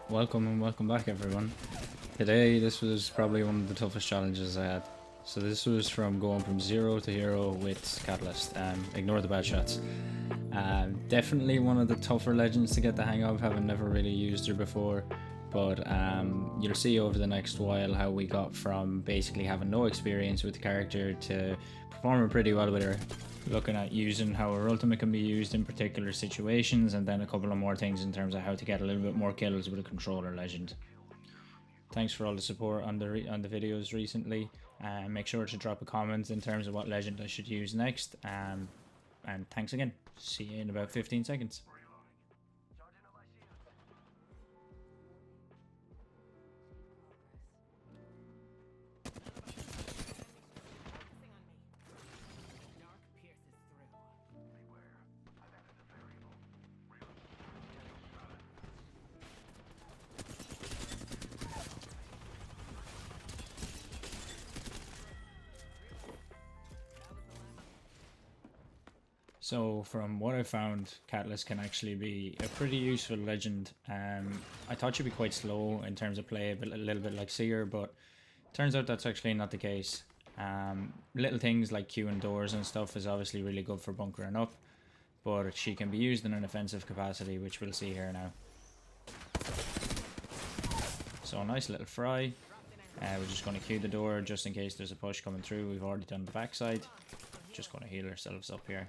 Welcome and welcome back everyone. Today this was probably one of the toughest challenges I had. So this was from going from 0 to hero with Catalyst. Ignore the bad shots. Definitely one of the tougher legends to get the hang of, having never really used her before. But you'll see over the next while how we got from basically having no experience with the character to performing pretty well with her. Looking at using how her ultimate can be used in particular situations, and then a couple of more things in terms of how to get a little bit more kills with a controller legend. Thanks for all the support on the videos recently. Make sure to drop a comment in terms of what legend I should use next. And thanks again. See you in about 15 seconds. So from what I found, Catalyst can actually be a pretty useful legend. I thought she'd be quite slow in terms of play, but a little bit like Seer, but turns out that's actually not the case. Little things like queuing doors and stuff is obviously really good for bunkering up, but she can be used in an offensive capacity, which we'll see here now. So a nice little fry. We're just going to queue the door just in case there's a push coming through. We've already done the backside. Just going to heal ourselves up here.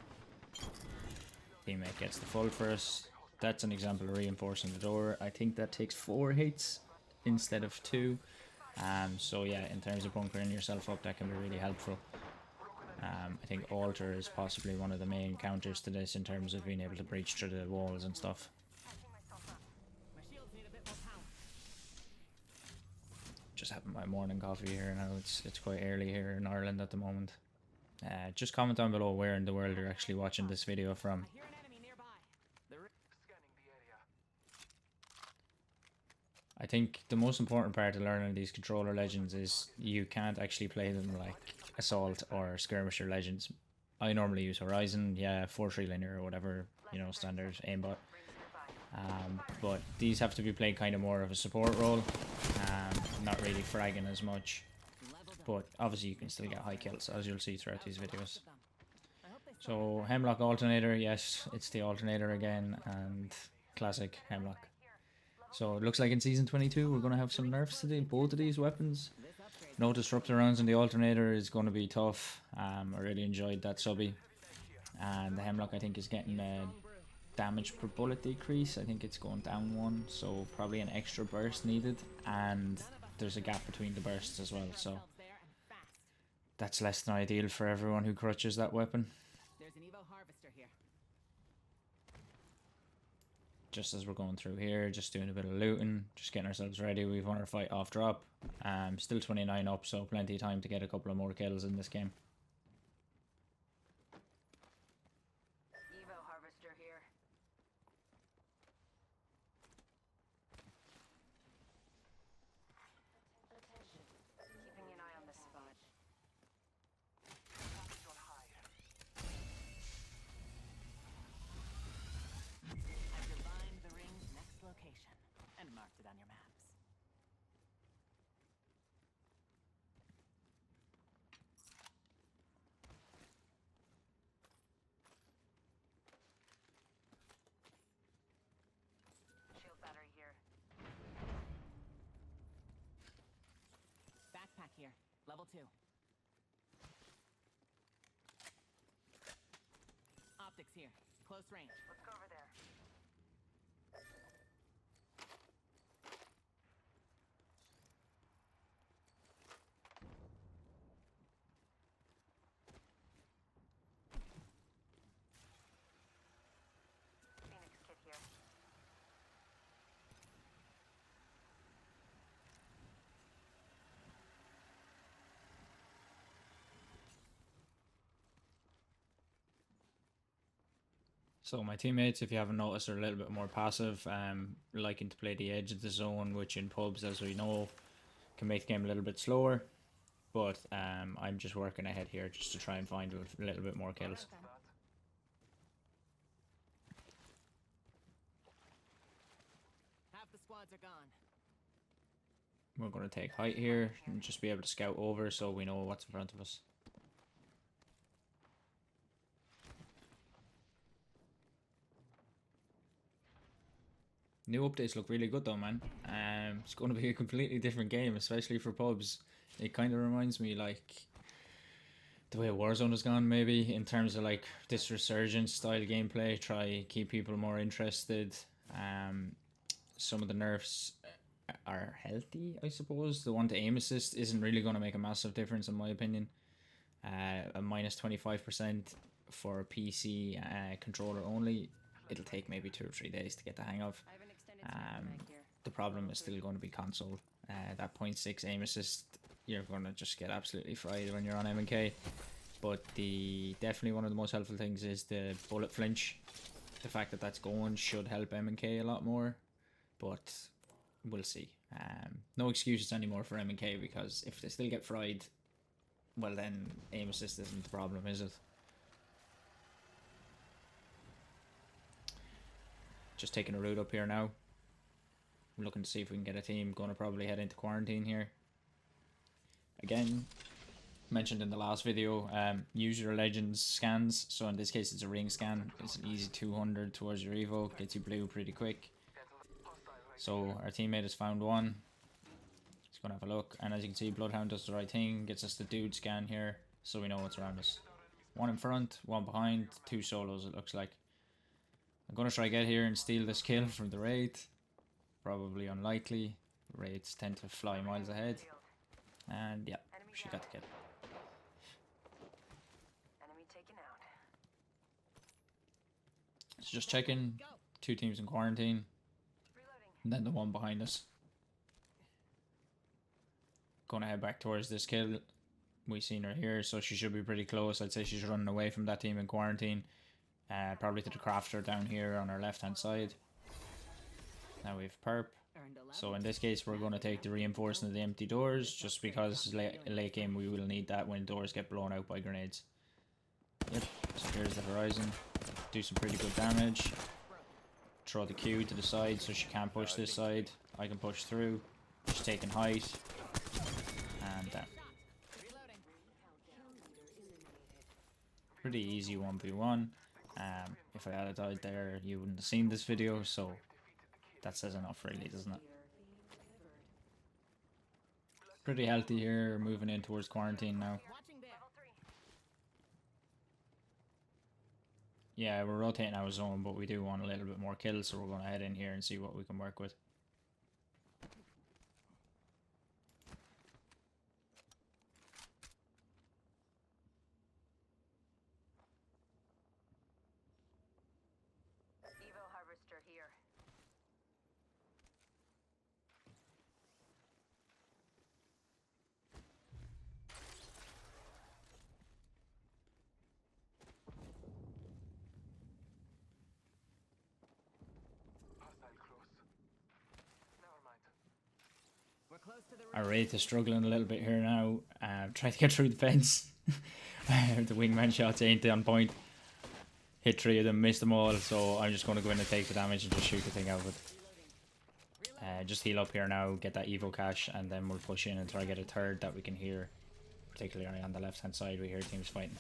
Teammate gets the full for us. That's an example of reinforcing the door. I think that takes 4 hits instead of 2. So yeah, in terms of bunkering yourself up, that can be really helpful. I think Alter is possibly one of the main counters to this in terms of being able to breach through the walls and stuff. Just having my morning coffee here now. It's quite early here in Ireland at the moment. Just comment down below where in the world you're actually watching this video from. I think the most important part of learning these controller legends is you can't actually play them like Assault or Skirmisher legends. I normally use Horizon, yeah, 4-3 linear or whatever, you know, standard aimbot. But these have to be played kind of more of a support role, not really fragging as much. But obviously you can still get high kills, as you'll see throughout these videos. So Hemlock Alternator, yes, it's the Alternator again, and classic Hemlock. So it looks like in Season 22 we're going to have some nerfs to both of these weapons. No disruptor rounds in the Alternator is going to be tough. I really enjoyed that subby. And the Hemlock I think is getting a damage per bullet decrease. I think it's going down 1, so probably an extra burst needed. And there's a gap between the bursts as well, so that's less than ideal for everyone who crutches that weapon. Just as we're going through here, just doing a bit of looting, just getting ourselves ready. We've won our fight off drop. Still 29 up, so plenty of time to get a couple of more kills in this game. Here, level 2. Optics here, close range. Let's go over there. Phoenix kit here. So my teammates, if you haven't noticed, are a little bit more passive, liking to play the edge of the zone, which in pubs, as we know, can make the game a little bit slower. But I'm just working ahead here just to try and find a little bit more kills. Half the squad squads are gone. We're going to take height here and just be able to scout over so we know what's in front of us. New updates look really good though, man. It's going to be a completely different game, especially for pubs. It kind of reminds me like the way Warzone has gone, maybe, in terms of like this resurgence style gameplay. Try keep people more interested. Some of the nerfs are healthy, I suppose. The one to aim assist isn't really going to make a massive difference in my opinion. A minus 25% for PC controller only. It'll take maybe 2 or 3 days to get the hang of. I have an extended mag here. The problem is still going to be console. That 0.6 aim assist, you're going to just get absolutely fried when you're on M&K. But definitely one of the most helpful things is the bullet flinch. The fact that that's going should help M&K a lot more, but we'll see. No excuses anymore for M&K, because if they still get fried, well then aim assist isn't the problem, is it? Just taking a route up here now. I'm looking to see if we can get a team. Going to probably head into quarantine here. Again, mentioned in the last video, use your legends scans. So in this case it's a ring scan. It's an easy 200 towards your evo. Gets you blue pretty quick. So our teammate has found one. He's going to have a look. And as you can see, Bloodhound does the right thing. Gets us the dude scan here, so we know what's around us. One in front, one behind, 2 solos it looks like. I'm going to try get here and steal this kill from the Wraith. Probably unlikely. Wraiths tend to fly miles ahead. And yeah, she got the kill. Enemy taken out. So just checking. 2 teams in quarantine. And then the one behind us. Gonna head back towards this kill. We seen her here, so she should be pretty close. I'd say she's running away from that team in quarantine. Probably to the crafter down here on our left hand side. Now we have perp. So in this case we're going to take the reinforcement of the empty doors, just because late game we will need that when doors get blown out by grenades. Yep, so here's the horizon. Do some pretty good damage. Throw the Q to the side so she can't push this side. I can push through. She's taking height. And down. Pretty easy 1v1. If I had died there, you wouldn't have seen this video, so that says enough really, doesn't it? Pretty healthy here, moving in towards quarantine now. Yeah, we're rotating our zone, but we do want a little bit more kills, so we're going to head in here and see what we can work with. Here. We're close to the Our Wraith is struggling a little bit here now. Trying to get through the fence. The wingman shots ain't on point. Hit 3 of them, missed them all, so I'm just going to go in and take the damage and just shoot the thing out of it. Just heal up here now, get that evo cache, and then we'll push in and try to get a third that we can hear. Particularly on the left hand side, we hear teams fighting.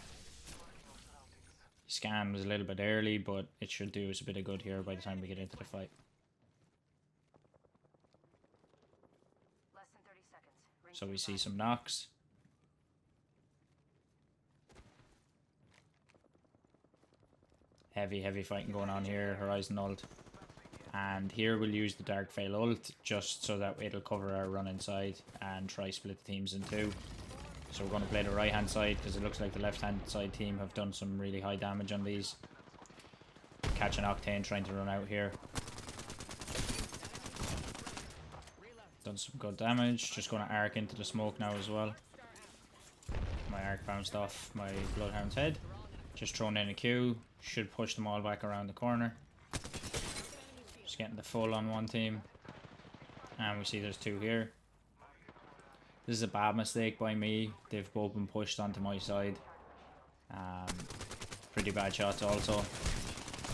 Scan was a little bit early, but it should do us a bit of good here by the time we get into the fight. Less than 30 seconds. So we see some knocks. Heavy fighting going on here. Horizon ult. And here we'll use the Dark Veil ult just so that it'll cover our run inside and try split the teams in 2. So we're going to play the right hand side because it looks like the left hand side team have done some really high damage on these. Catch an Octane trying to run out here. Done some good damage. Just going to arc into the smoke now as well. My arc bounced off my Bloodhound's head. Just thrown in a Q. Should push them all back around the corner. Just getting the full on one team. And we see there's 2 here. This is a bad mistake by me. They've both been pushed onto my side. Pretty bad shots also.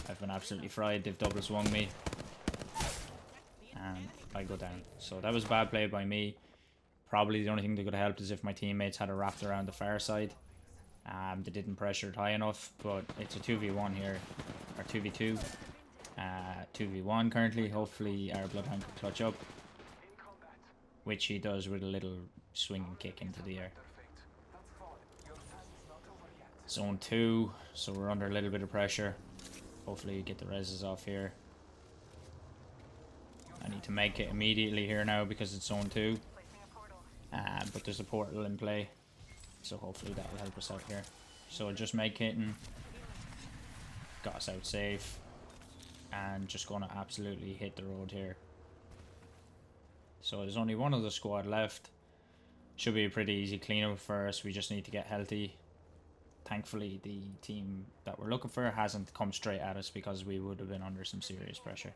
I've been absolutely fried. They've double swung me. and I go down. So that was bad play by me. Probably the only thing that could have helped is if my teammates had a wrapped around the far side. They didn't pressure it high enough, but it's a 2v1 here, or 2v2. 2v1 currently. Hopefully our Bloodhound can clutch up, which he does with a little swinging kick into the air. Zone 2, so we're under a little bit of pressure. Hopefully get the reses off here. I need to make it immediately here now because it's zone 2. But there's a portal in play, so hopefully that will help us out here. So just make hitting, got us out safe, and just gonna absolutely hit the road here. So there's only one of the squad left. Should be a pretty easy cleanup for us. We just need to get healthy. Thankfully the team that we're looking for hasn't come straight at us because we would have been under some serious pressure.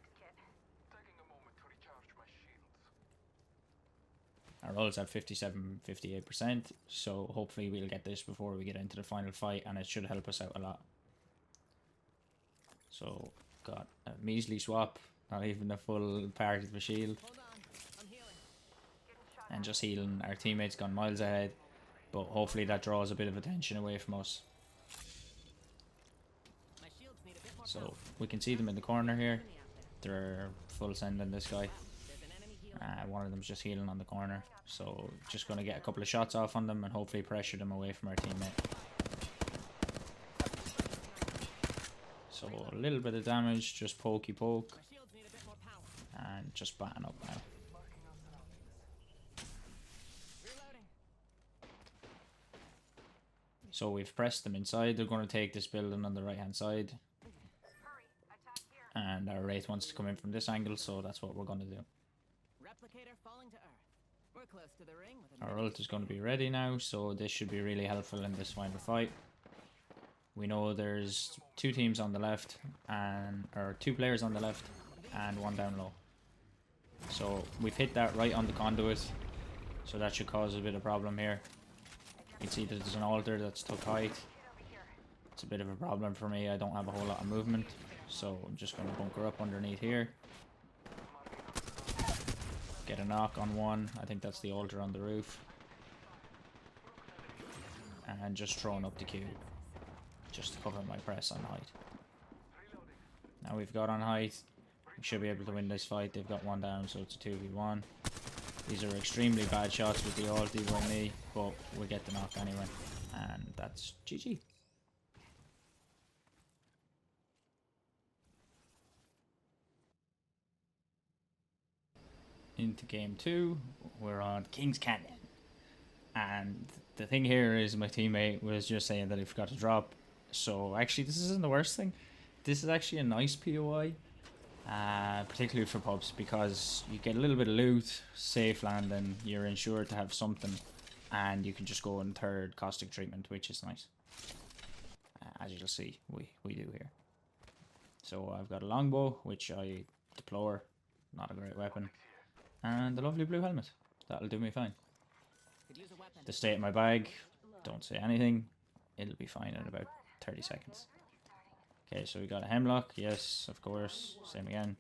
Our roll's at 57-58%, so hopefully we'll get this before we get into the final fight, and it should help us out a lot. So, got a measly swap, not even a full part of a shield. And just healing. Our teammates gone miles ahead, but hopefully that draws a bit of attention away from us. So, we can see them in the corner here. They're full sending this guy. One of them's just healing on the corner, so just going to get a couple of shots off on them and hopefully pressure them away from our teammate. So a little bit of damage, just pokey poke, and just batten up now. So we've pressed them inside. They're going to take this building on the right hand side, and our Wraith wants to come in from this angle, so that's what we're going to do. Falling to earth. We're close to the ring with Our ult is going to be ready now, so this should be really helpful in this final fight. We know there's 2 teams on the left, or 2 players on the left and 1 down low. So we've hit that right on the conduit, so that should cause a bit of problem here. You can see that there's an altar that's took height. It's a bit of a problem for me. I don't have a whole lot of movement, so I'm just going to bunker up underneath here. Get a knock on one. I think that's the altar on the roof. And just throwing up the cube, just to cover my press on height. Now we've got on height. We should be able to win this fight. They've got 1 down, so it's a 2v1. These are extremely bad shots with the ulti by me, but we get the knock anyway. And that's GG. Into game 2, we're on King's Canyon, and the thing here is my teammate was just saying that he forgot to drop. So actually this isn't the worst thing. This is actually a nice POI, particularly for pubs, because you get a little bit of loot, safe landing, you're insured to have something, and you can just go in third caustic treatment, which is nice, as you'll see we do here. So I've got a longbow, which I deplore, not a great weapon. And the lovely blue helmet. That'll do me fine. The state of my bag, don't say anything. It'll be fine in about 30 seconds. Okay, so we got a hemlock. Yes, of course. Same again.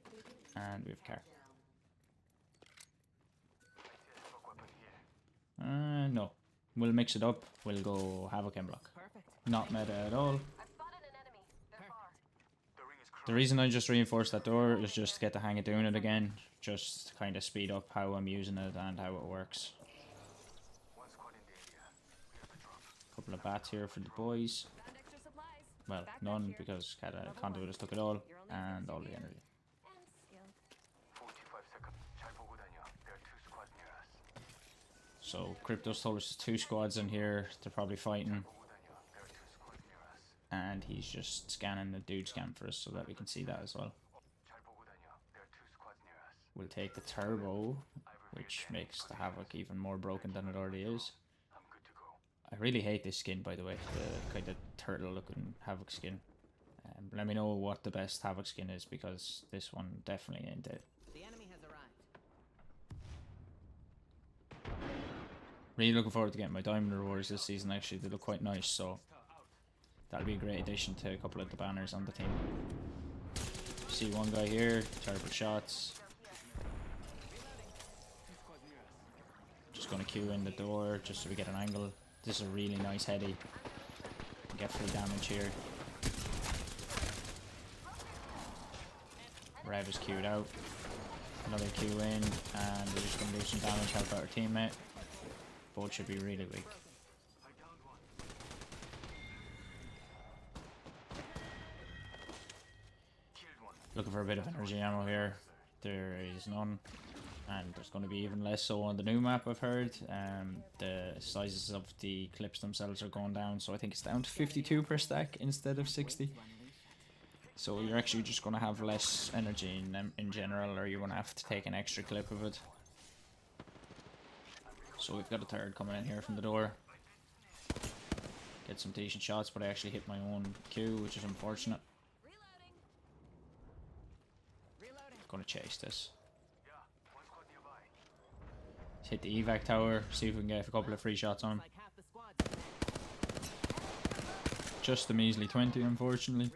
And we have a car. No. We'll mix it up. We'll go Havoc hemlock. Not meta at all. The reason I just reinforced that door is just to get the hang of doing it again. Just to kind of speed up how I'm using it and how it works. Couple of bats here for the boys. Well, none because Conduit has took it all and all the energy. So Crypto's told us 2 squads in here. They're probably fighting. And he's just scanning the dude scan for us so that we can see that as well. We'll take the turbo, which makes the Havoc even more broken than it already is. I really hate this skin, by the way, the kind of turtle looking Havoc skin. Let me know what the best Havoc skin is, because this one definitely ain't it. The enemy has arrived. Really looking forward to getting my diamond rewards this season. Actually, they look quite nice, so that'll be a great addition to a couple of the banners on the team. See one guy here, terrible shots. Just gonna queue in the door just so we get an angle. This is a really nice heady. Get full damage here. Rev is queued out. Another queue in, and we're just gonna do some damage, help out our teammate. Both should be really weak. Looking for a bit of energy ammo here. There is none. And there's going to be even less so on the new map, I've heard. The sizes of the clips themselves are going down, so I think it's down to 52 per stack instead of 60. So you're actually just going to have less energy in general, or you're going to have to take an extra clip of it. So we've got a third coming in here from the door. Get some decent shots, but I actually hit my own Q, which is unfortunate. Going to chase this. Hit the evac tower, see if we can get a couple of free shots on him. Just a measly 20, unfortunately.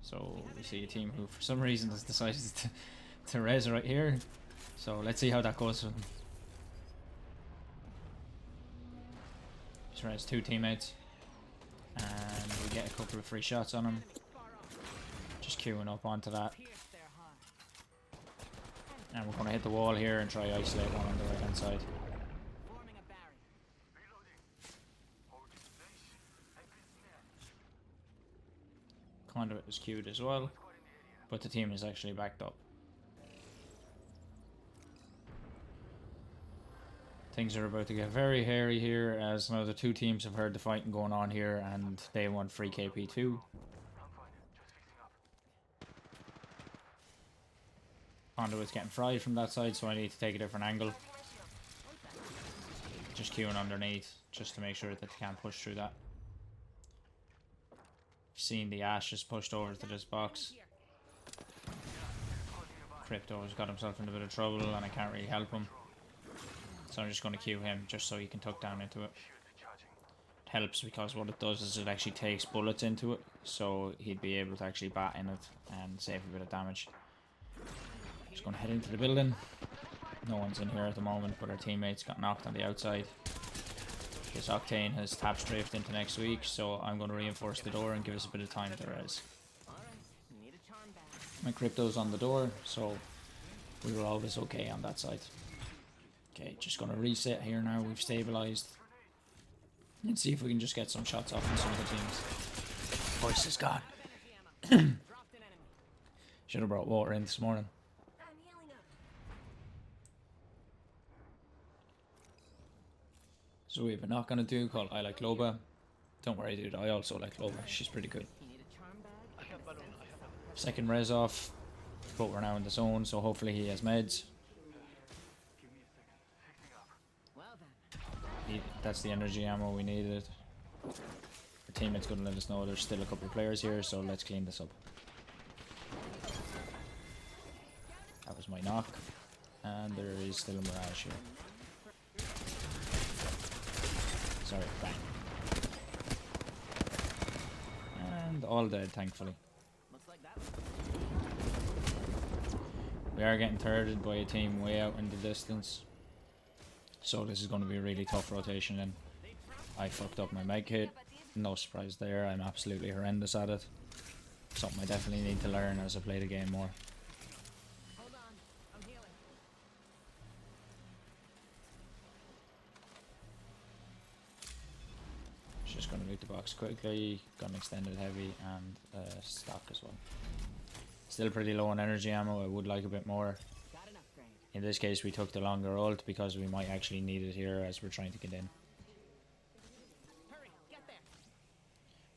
So we see a team who for some reason has decided to res right here. So let's see how that goes for them. Just res 2 teammates. And we get a couple of free shots on him. Just queuing up onto that. And we're going to hit the wall here and try isolate one on the right hand side. Conduit is queued as well, but the team is actually backed up. Things are about to get very hairy here, as now the 2 teams have heard the fighting going on here and they want free KP2. Conduit's getting fried from that side, so I need to take a different angle. Just queuing underneath, just to make sure that they can't push through that. Seeing the Ash just pushed over to this box. Crypto's got himself in a bit of trouble and I can't really help him. So I'm just going to queue him just so he can tuck down into it. It helps because what it does is it actually takes bullets into it, so he'd be able to actually bat in it and save a bit of damage. Just going to head into the building. No one's in here at the moment, but our teammates got knocked on the outside. This Octane has tap strafed into next week, so I'm going to reinforce the door and give us a bit of time to res. My Crypto's on the door, so we were always okay on that side. Okay, just going to reset here now. We've stabilised. And see if we can just get some shots off on some of the teams. Voice is gone. Should have brought water in this morning. So we have a knock on a dude called I Like Loba. Don't worry dude, I also like Loba, she's pretty good. Second res off, but we're now in the zone, so hopefully he has meds. That's the energy ammo we needed. Our teammate's going to let us know there's still a couple of players here, so let's clean this up. That was my knock, and there is still a Mirage here. Sorry, bang. And all dead, thankfully. We are getting thirded by a team way out in the distance. So this is going to be a really tough rotation then. I fucked up my med kit. No surprise there, I'm absolutely horrendous at it. Something I definitely need to learn as I play the game more. Just going to loot the box quickly, got an extended heavy and stock as well. Still pretty low on energy ammo, I would like a bit more. In this case we took the longer ult because we might actually need it here as we're trying to get in.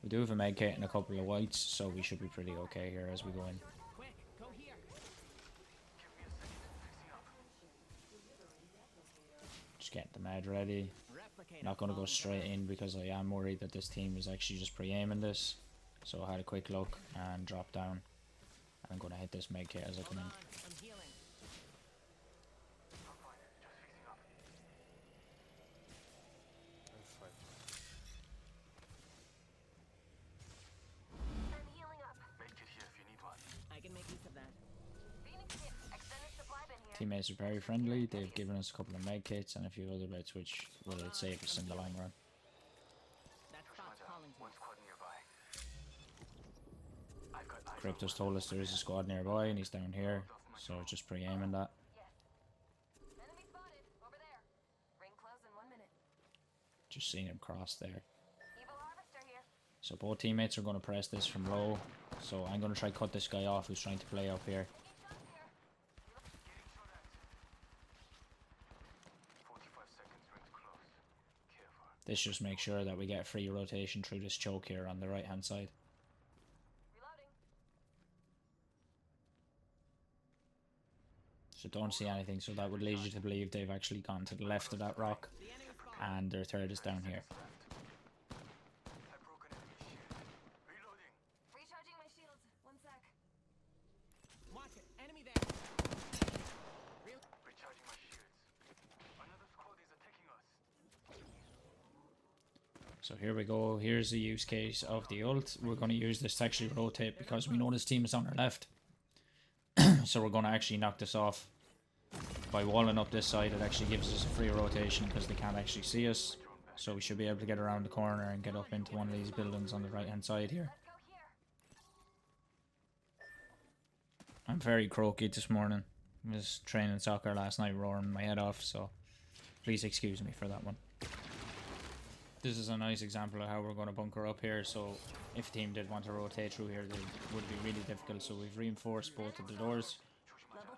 We do have a medkit and a couple of whites, so we should be pretty okay here as we go in. Just getting the med ready. Not going to go straight in because I am worried that this team is actually just pre-aiming this. So I had a quick look and dropped down. And I'm going to hit this medkit as I come in. I can make use of that. Phoenix hit. Extended supply bin. Teammates are very friendly. They've given us a couple of med kits and a few other bits which will save us in the long run. That spot's calling to us. Crypto's told us there is a squad nearby and he's down here, so just pre-aiming that. Enemy spotted over there. Ring close in 1 minute. Just seeing him cross there. Evil harvester here. So both teammates are going to press this from low, so I'm going to try cut this guy off who's trying to play up here. This just makes sure that we get free rotation through this choke here on the right hand side. Reloading. So don't see anything, so that would lead you to believe they've actually gone to the left of that rock and their third is down here. Recharging my shields. 1 sec. Watch it. Enemy there. Recharging my shields. Another squad is attacking us. So here we go, here's the use case of the ult. We're going to use this to actually rotate because we know this team is on our left. So we're going to actually knock this off. By walling up this side, it actually gives us a free rotation because they can't actually see us. So we should be able to get around the corner and get up into one of these buildings on the right hand side here. Let's go here. I'm very croaky this morning. I was training soccer last night, roaring my head off, so please excuse me for that one. This is a nice example of how we're going to bunker up here, so if the team did want to rotate through here, they would be really difficult. So we've reinforced both of the doors,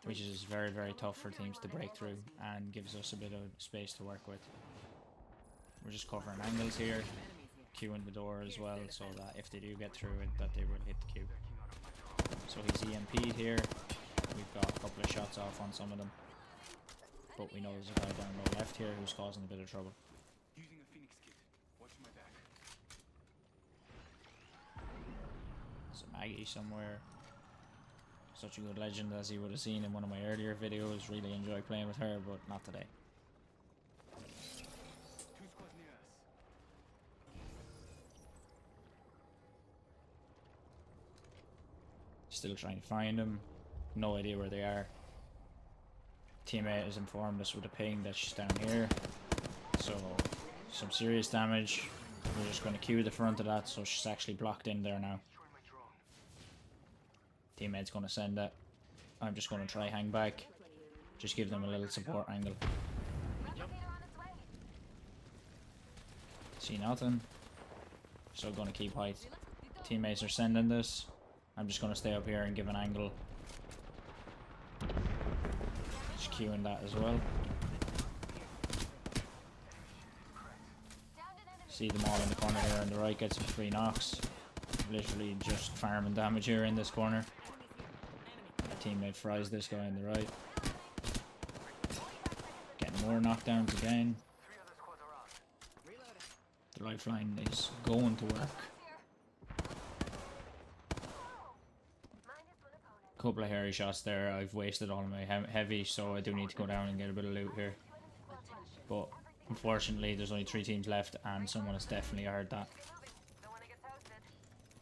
which is very, very tough for teams to break through and gives us a bit of space to work with. We're just covering angles here, queuing the door as well, so that if they do get through it, that they will hit the queue. So he's EMP'd here. We've got a couple of shots off on some of them, but we know there's a guy down low left here who's causing a bit of trouble. Using a Phoenix kit. Watch my back. There's a Maggie somewhere. Such a good legend, as you would have seen in one of my earlier videos. Really enjoy playing with her, but not today. 2 squads near us. Still trying to find them. No idea where they are. Teammate has informed us with a ping that she's down here. So, some serious damage. We're just going to queue the front of that, so she's actually blocked in there now. Teammate's going to send it. I'm just going to try hang back. Just give them a little support angle. Replicator on its way. See nothing. So going to keep height. Teammates are sending this. I'm just going to stay up here and give an angle. Just queuing that as well. See them all in the corner here on the right. Get some free knocks. Literally just farming damage here in this corner. Teammate fries this guy on the right. Getting more knockdowns again. The lifeline is going to work. Couple of hairy shots there. I've wasted all of my heavy, so I do need to go down and get a bit of loot here. But unfortunately, there's only 3 teams left, and someone has definitely heard that. Don't want to get toasted.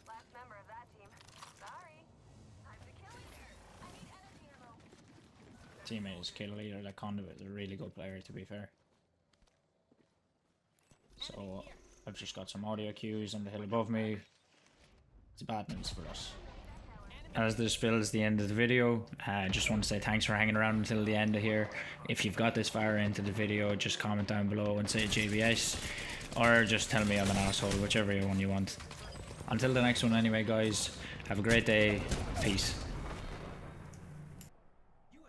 Last member of that team. Sorry. I'm the kill leader. I need energy ammo. Teammate is kill leader. That Conduit is a really good player, to be fair. So I've just got some audio cues on the hill above me. It's bad news for us. As this builds the end of the video, I just want to say thanks for hanging around until the end of here. If you've got this far into the video, just comment down below and say JBS, or just tell me I'm an asshole, whichever one you want. Until the next one anyway, guys, have a great day. Peace.